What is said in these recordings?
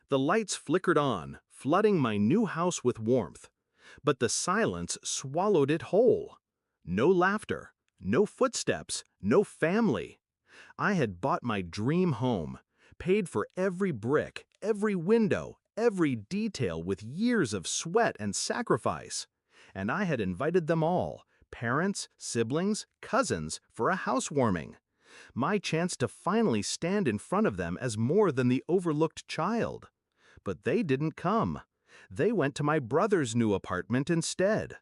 The lights flickered on, flooding my new house with warmth. But the silence swallowed it whole. No laughter, no footsteps, no family. I had bought my dream home, paid for every brick, every window, every detail with years of sweat and sacrifice. And I had invited them all, parents, siblings, cousins, for a housewarming. My chance to finally stand in front of them as more than the overlooked child. But they didn't come. They went to my brother's new apartment instead.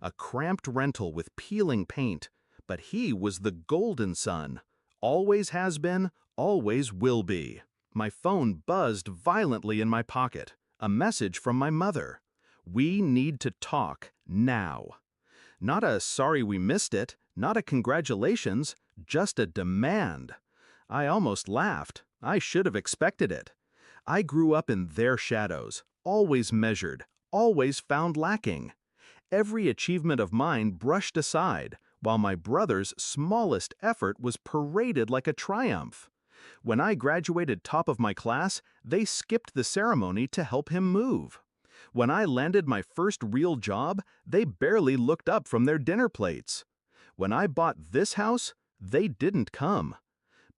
A cramped rental with peeling paint, but he was the golden son. Always has been, always will be. My phone buzzed violently in my pocket. A message from my mother. We need to talk now. Not a sorry we missed it, not a congratulations, just a demand. I almost laughed. I should have expected it. I grew up in their shadows, always measured, always found lacking. Every achievement of mine brushed aside, while my brother's smallest effort was paraded like a triumph. When I graduated top of my class, they skipped the ceremony to help him move. When I landed my first real job, they barely looked up from their dinner plates. When I bought this house, they didn't come.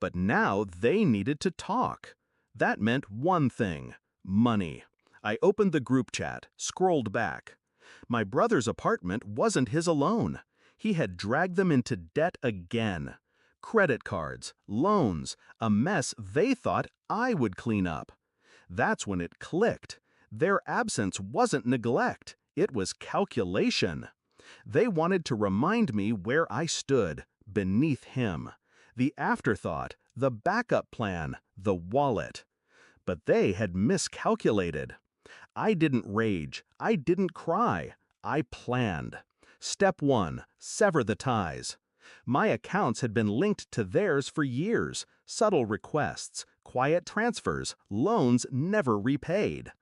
But now they needed to talk. That meant one thing: money. I opened the group chat, scrolled back. My brother's apartment wasn't his alone. He had dragged them into debt again. Credit cards, loans, a mess they thought I would clean up. That's when it clicked. Their absence wasn't neglect, it was calculation. They wanted to remind me where I stood, beneath him. The afterthought, the backup plan, the wallet. But they had miscalculated. I didn't rage, I didn't cry, I planned. Step 1, sever the ties. My accounts had been linked to theirs for years, subtle requests, quiet transfers, loans never repaid.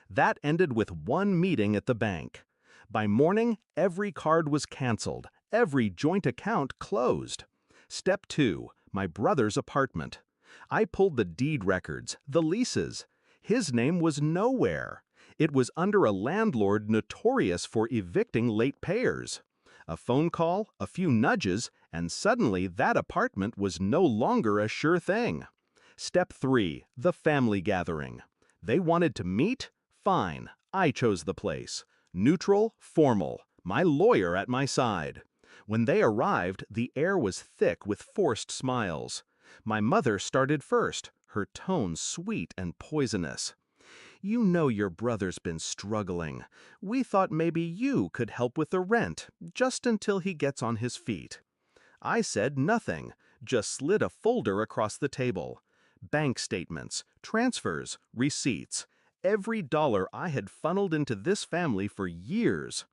That ended with one meeting at the bank. By morning, every card was canceled, every joint account closed. Step 2, my brother's apartment. I pulled the deed records, the leases. His name was nowhere. It was under a landlord notorious for evicting late payers. A phone call, a few nudges, and suddenly that apartment was no longer a sure thing. Step 3, the family gathering. They wanted to meet? Fine, I chose the place. Neutral, formal, my lawyer at my side. When they arrived, the air was thick with forced smiles. My mother started first, her tone sweet and poisonous. You know your brother's been struggling. We thought maybe you could help with the rent, just until he gets on his feet. I said nothing, just slid a folder across the table. Bank statements, transfers, receipts. Every dollar I had funneled into this family for years.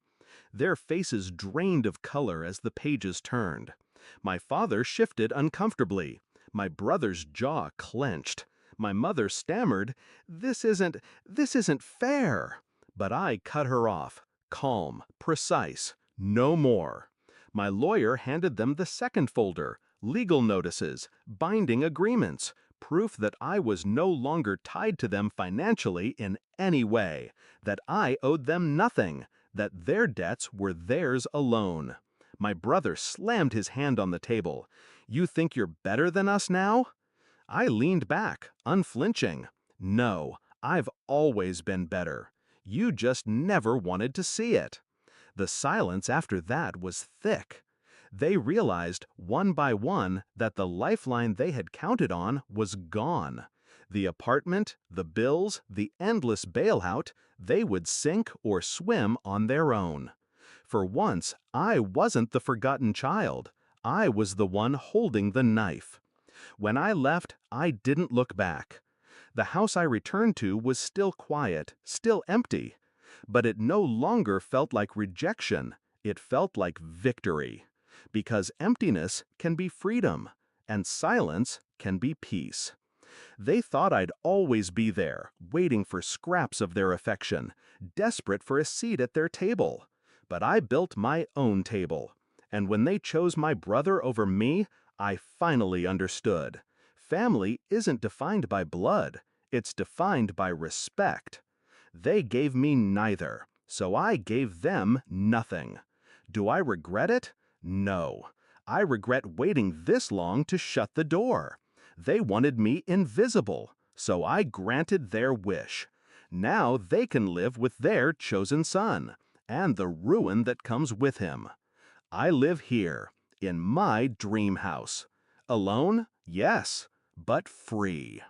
Their faces drained of color as the pages turned. My father shifted uncomfortably. My brother's jaw clenched. My mother stammered, This isn't fair." But I cut her off, calm, precise, no more. My lawyer handed them the second folder, legal notices, binding agreements, proof that I was no longer tied to them financially in any way, that I owed them nothing, that their debts were theirs alone. My brother slammed his hand on the table. "You think you're better than us now?" I leaned back, unflinching. "No, I've always been better. You just never wanted to see it." The silence after that was thick. They realized, one by one, that the lifeline they had counted on was gone. The apartment, the bills, the endless bailout, they would sink or swim on their own. For once, I wasn't the forgotten child. I was the one holding the knife. When I left, I didn't look back. The house I returned to was still quiet, still empty. But it no longer felt like rejection. It felt like victory. Because emptiness can be freedom, and silence can be peace. They thought I'd always be there, waiting for scraps of their affection, desperate for a seat at their table. But I built my own table. And when they chose my brother over me, I finally understood. Family isn't defined by blood. It's defined by respect. They gave me neither, so I gave them nothing. Do I regret it? No. I regret waiting this long to shut the door. They wanted me invisible, so I granted their wish. Now they can live with their chosen son, and the ruin that comes with him. I live here, in my dream house. Alone? Yes, but free.